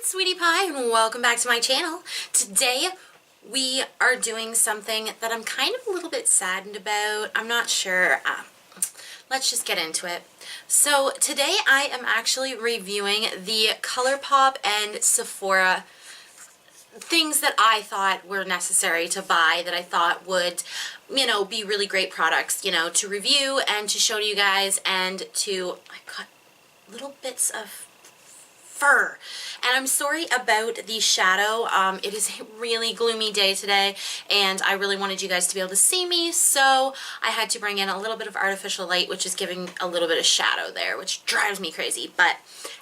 it's Sweetie Pie and welcome back to my channel. Today we are doing something that I'm kind of a little bit saddened about. I'm not sure. Let's just get into it. So today I am actually reviewing the ColourPop and Sephora things that I thought were necessary to buy, that I thought would, you know, be really great products, you know, to review and to show to you guys and to, I got little bits of fur. And I'm sorry about the shadow. It is a really gloomy day today and I really wanted you guys to be able to see me, so I had to bring in a little bit of artificial light, which is giving a little bit of shadow there, which drives me crazy. But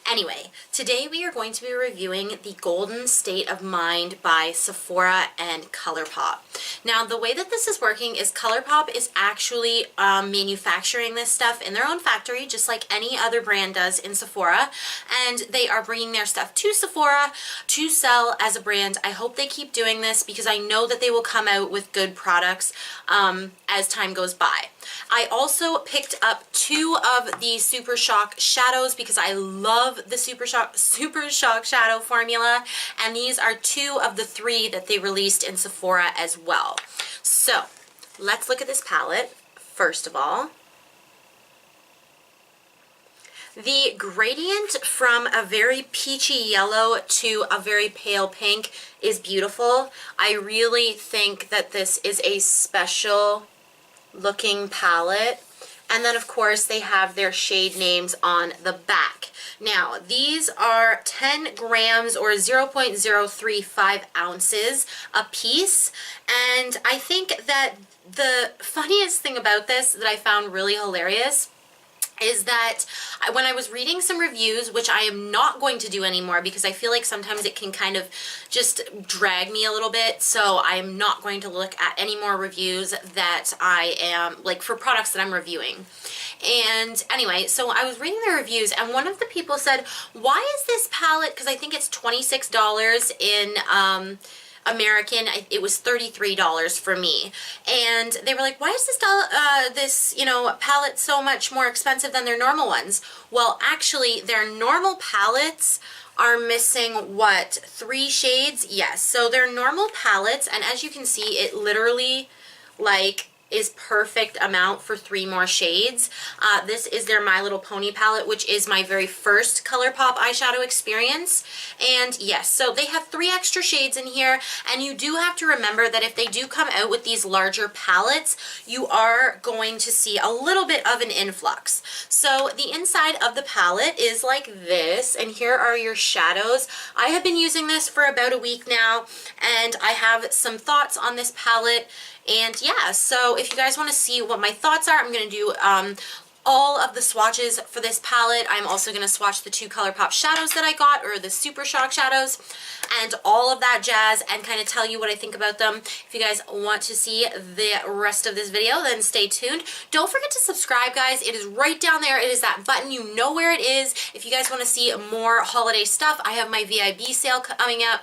anyway, today we are going to be reviewing the Golden State of Mind by Sephora and ColourPop. Now, the way that this is working is ColourPop is actually manufacturing this stuff in their own factory, just like any other brand does in Sephora, and they are bringing their stuff to Sephora to sell as a brand. I hope they keep doing this because I know that they will come out with good products as time goes by. I also picked up two of the Super Shock shadows because I love the Super Shock shadow formula, and these are two of the three that they released in Sephora as well. So let's look at this palette first of all. The gradient from a very peachy yellow to a very pale pink is beautiful. I really think that this is a special looking palette. And then of course they have their shade names on the back. Now these are 10 grams or 0.035 ounces a piece, and I think that the funniest thing about this that I found really hilarious is that when I was reading some reviews, which I am not going to do anymore because I feel like sometimes it can kind of just drag me a little bit, so I'm not going to look at any more reviews that I am, like, for products that I'm reviewing. And anyway, so I was reading the reviews and one of the people said, why is this palette, because I think it's $26 in American, it was $33 for me, and they were like, why is this you know, palette so much more expensive than their normal ones? Well, actually their normal palettes are missing, what, 3 shades? Yes, so their normal palettes, and as you can see, it literally like is perfect amount for 3 more shades. This is their My Little Pony palette, which is my very first ColourPop eyeshadow experience. And yes, so they have 3 extra shades in here, and you do have to remember that if they do come out with these larger palettes, you are going to see a little bit of an influx. So the inside of the palette is like this, and here are your shadows. I have been using this for about a week now, and I have some thoughts on this palette. And yeah, so if you guys want to see what my thoughts are, I'm going to do all of the swatches for this palette. I'm also going to swatch the 2 ColourPop shadows that I got, or the Super Shock shadows, and all of that jazz, and kind of tell you what I think about them. If you guys want to see the rest of this video, then stay tuned. Don't forget to subscribe, guys. It is right down there. It is that button. You know where it is. If you guys want to see more holiday stuff, I have my VIB sale coming up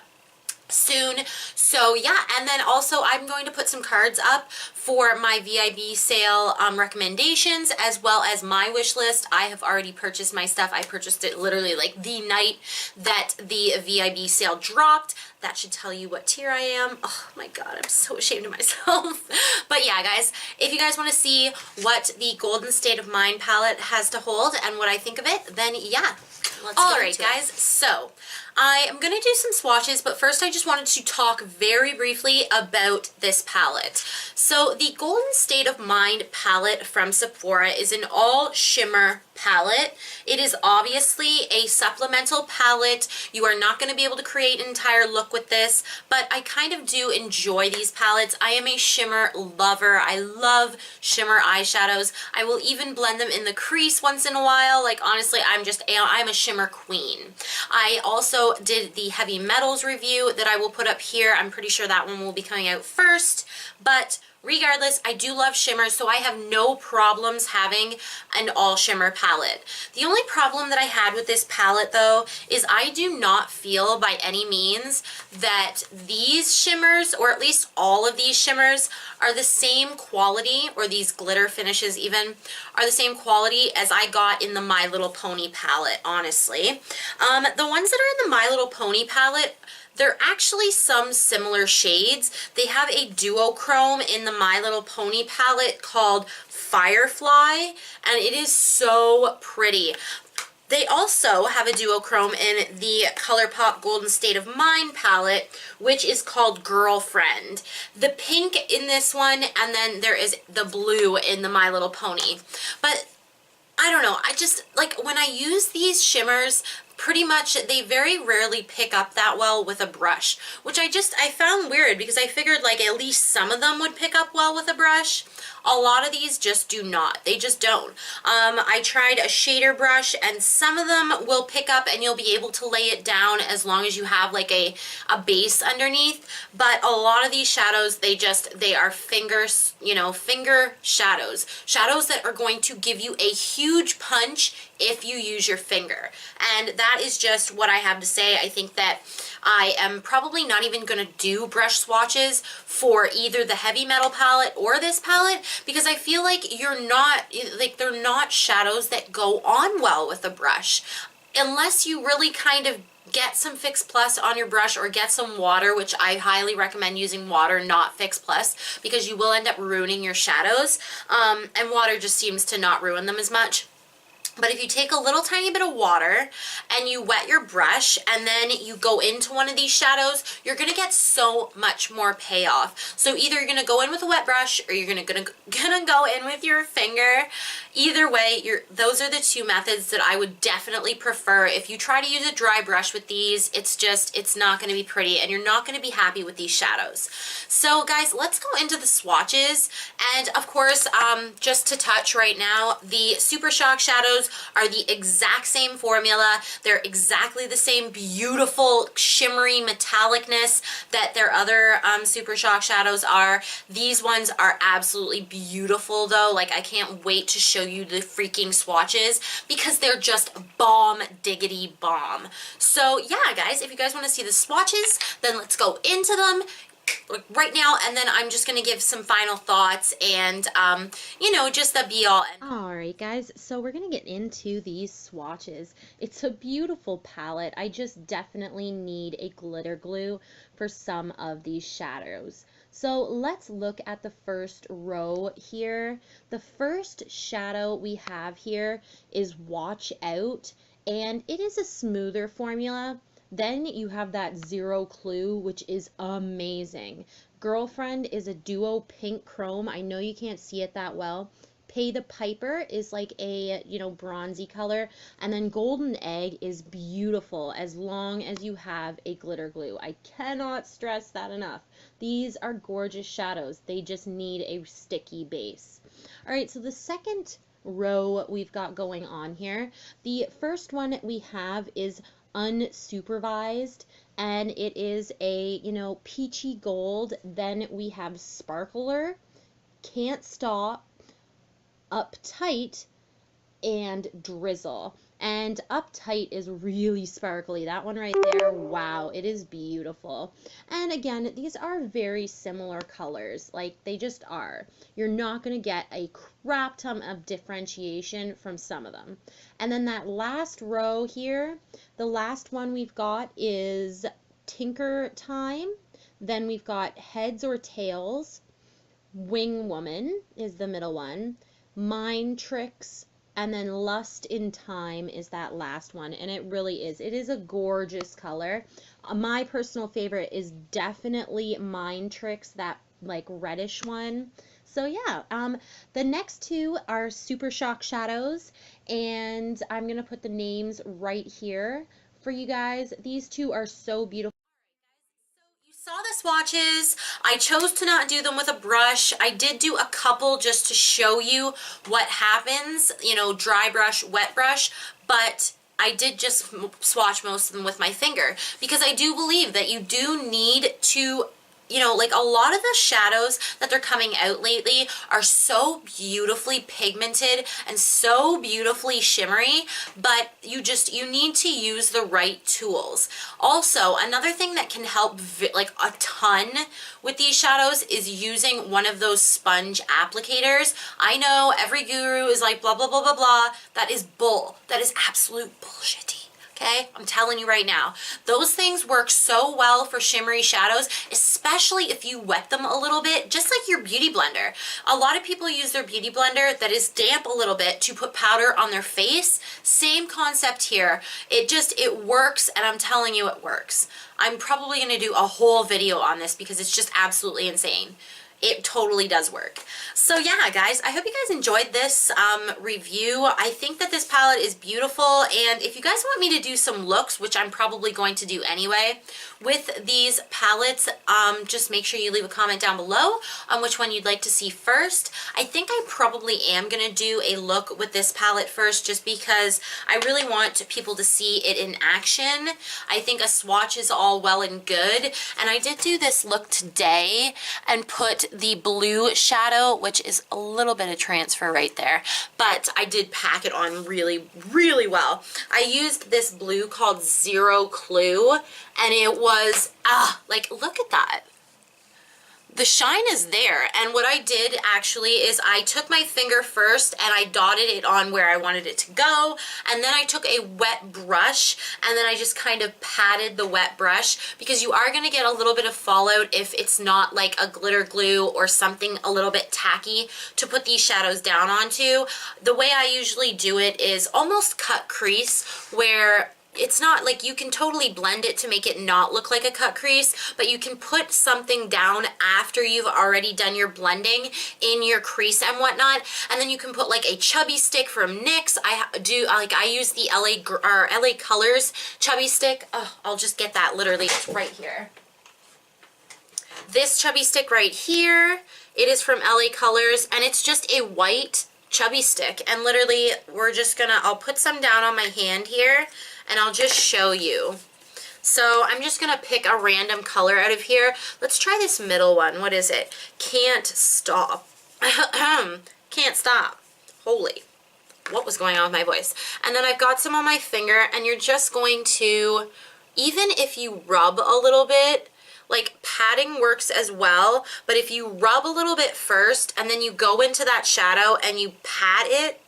soon. So yeah, and then also I'm going to put some cards up for my VIB sale recommendations, as well as my wish list. I have already purchased my stuff. I purchased it literally like the night that the VIB sale dropped. That should tell you what tier I am. Oh my god, I'm so ashamed of myself. But yeah, guys, if you guys want to see what the Golden State of Mind palette has to hold and what I think of it, then yeah, let's get into it. Guys, so I am going to do some swatches, but first I just wanted to talk very briefly about this palette. So the Golden State of Mind palette from Sephora is an all shimmer palette. It is obviously a supplemental palette. You are not going to be able to create an entire look with this, but I kind of do enjoy these palettes. I am a shimmer lover. I love shimmer eyeshadows. I will even blend them in the crease once in a while. Like, honestly, I'm a shimmer queen. I also did the Heavy Metals review that I will put up here. I'm pretty sure that one will be coming out first, but Regardless, I do love shimmers, so I have no problems having an all shimmer palette. The only problem that I had with this palette though is I do not feel by any means that these shimmers, or at least all of these shimmers, are the same quality, or these glitter finishes even, are the same quality as I got in the My Little Pony palette, honestly. The ones that are in the My Little Pony palette, they're actually some similar shades. They have a duochrome in the My Little Pony palette called Firefly, and it is so pretty. They also have a duochrome in the ColourPop Golden State of Mind palette, which is called Girlfriend. The pink in this one, and then there is the blue in the My Little Pony. But I don't know, I just, like, when I use these shimmers, pretty much they very rarely pick up that well with a brush, which I found weird, because I figured like at least some of them would pick up well with a brush. A lot of these just do not. They just don't. I tried a shader brush, and some of them will pick up and you'll be able to lay it down as long as you have like a base underneath. But a lot of these shadows, they are fingers, finger shadows. Shadows that are going to give you a huge punch if you use your finger. And that is just what I have to say. I think that I am probably not even going to do brush swatches for either the Heavy Metal palette or this palette, because I feel like they're not shadows that go on well with a brush. Unless you really kind of get some Fix Plus on your brush, or get some water, which I highly recommend using water, not Fix Plus, because you will end up ruining your shadows. And water just seems to not ruin them as much. But if you take a little tiny bit of water and you wet your brush and then you go into one of these shadows, you're going to get so much more payoff. So either you're going to go in with a wet brush, or you're gonna go in with your finger. Either way, those are the two methods that I would definitely prefer. If you try to use a dry brush with these, it's not going to be pretty, and you're not going to be happy with these shadows. So guys, let's go into the swatches. And of course, just to touch right now, the Super Shock shadows are the exact same formula. They're exactly the same beautiful shimmery metallicness that their other Super Shock shadows are. These ones are absolutely beautiful though. Like, I can't wait to show you the freaking swatches, because they're just bomb diggity bomb. So yeah guys, if you guys want to see the swatches, then let's go into them right now, and then I'm just going to give some final thoughts and, just the be-all. Alright guys, so we're going to get into these swatches. It's a beautiful palette. I just definitely need a glitter glue for some of these shadows. So let's look at the first row here. The first shadow we have here is Watch Out, and it is a smoother formula. Then you have that Zero Clue, which is amazing. Girlfriend is a duo pink chrome. I know you can't see it that well. Pay the Piper is like a, bronzy color. And then Golden Egg is beautiful as long as you have a glitter glue. I cannot stress that enough. These are gorgeous shadows. They just need a sticky base. All right, so the second row we've got going on here. The first one we have is Unsupervised, and it is a peachy gold. Then we have Sparkler, Can't Stop, Uptight, and Drizzle. And Uptight is really sparkly. That one right there, wow, it is beautiful. And again, these are very similar colors. Like, they just are. You're not going to get a crap ton of differentiation from some of them. And then that last row here, the last one we've got is Tinker Time. Then we've got Heads or Tails. Wing Woman is the middle one. Mind Tricks. And then Lust in Time is that last one, and it really is. It is a gorgeous color. My personal favorite is definitely Mind Tricks, that like reddish one. So yeah, the next two are Super Shock shadows, and I'm going to put the names right here for you guys. These two are so beautiful. Saw the swatches. I chose to not do them with a brush. I did do a couple just to show you what happens, dry brush, wet brush, but I did just swatch most of them with my finger, because I do believe that you do need to you know, like a lot of the shadows that they're coming out lately are so beautifully pigmented and so beautifully shimmery, but you need to use the right tools. Also, another thing that can help like a ton with these shadows is using one of those sponge applicators. I know every guru is like blah, blah, blah, blah, blah. That is bull. That is absolute bullshit. Okay, I'm telling you right now, those things work so well for shimmery shadows, especially if you wet them a little bit, just like your beauty blender. A lot of people use their beauty blender that is damp a little bit to put powder on their face. Same concept here. It works, and I'm telling you it works. I'm probably going to do a whole video on this because it's just absolutely insane. It totally does work. So yeah, guys, I hope you guys enjoyed this review. I think that this palette is beautiful, and if you guys want me to do some looks, which I'm probably going to do anyway, with these palettes, just make sure you leave a comment down below on which one you'd like to see first. I think I probably am going to do a look with this palette first, just because I really want people to see it in action. I think a swatch is all well and good, and I did do this look today and put the blue shadow, which is a little bit of transfer right there, but I did pack it on really, really well. I used this blue called Zero Clue, and it was, like, look at that. The shine is there, and what I did actually is I took my finger first and I dotted it on where I wanted it to go, and then I took a wet brush and then I just kind of patted the wet brush, because you are going to get a little bit of fallout if it's not like a glitter glue or something a little bit tacky to put these shadows down onto. The way I usually do it is almost cut crease, where it's not like, you can totally blend it to make it not look like a cut crease, but you can put something down after you've already done your blending in your crease and whatnot, and then you can put like a chubby stick from NYX. I use the LA Colors chubby stick. Oh, I'll just get that literally right here. This chubby stick right here, it is from LA Colors, and it's just a white chubby stick, and literally I'll put some down on my hand here, and I'll just show you. So I'm just gonna pick a random color out of here. Let's try this middle one. What is it? Can't Stop. Can't Stop. Holy, what was going on with my voice? And then I've got some on my finger, and you're just going to, even if you rub a little bit, like patting works as well, but if you rub a little bit first and then you go into that shadow and you pat it,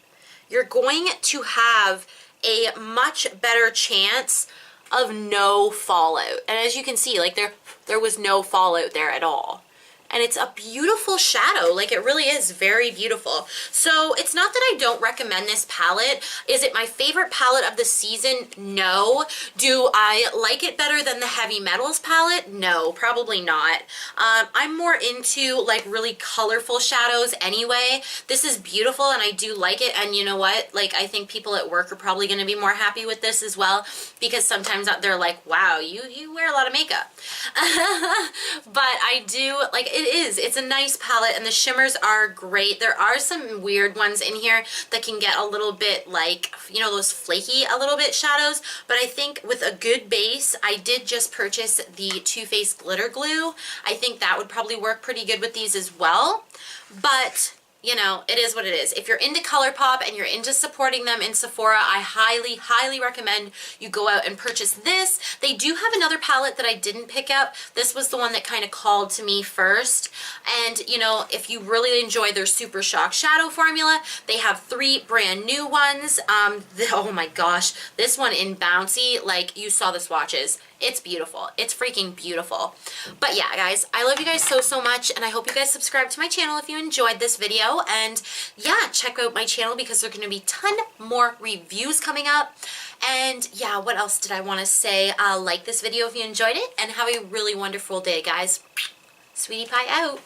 you're going to have a much better chance of no fallout. And as you can see, like there was no fallout there at all. And it's a beautiful shadow. Like, it really is very beautiful. So it's not that I don't recommend this palette. Is it my favorite palette of the season? No. Do I like it better than the Heavy Metals palette? No, probably not. I'm more into like really colorful shadows anyway. This is beautiful and I do like it. And you know what? Like, I think people at work are probably going to be more happy with this as well, because sometimes they're like, wow, you wear a lot of makeup. But I do like, it's a nice palette, and the shimmers are great. There are some weird ones in here that can get a little bit like, you know, those flaky a little bit shadows, but I think with a good base, I did just purchase the Too Faced glitter glue. I think that would probably work pretty good with these as well, but you know, it is what it is. If you're into ColourPop and you're into supporting them in Sephora, I highly, highly recommend you go out and purchase this. They do have another palette that I didn't pick up. This was the one that kind of called to me first. And, you know, if you really enjoy their Super Shock Shadow formula, they have 3 brand new ones. Oh my gosh, this one in Bouncy, like, you saw the swatches. It's beautiful. It's freaking beautiful. But yeah, guys, I love you guys so, so much, and I hope you guys subscribe to my channel if you enjoyed this video. And yeah, check out my channel because there's going to be a ton more reviews coming up. And yeah, what else did I want to say? Like this video if you enjoyed it, and have a really wonderful day, guys. Sweetie Pie out.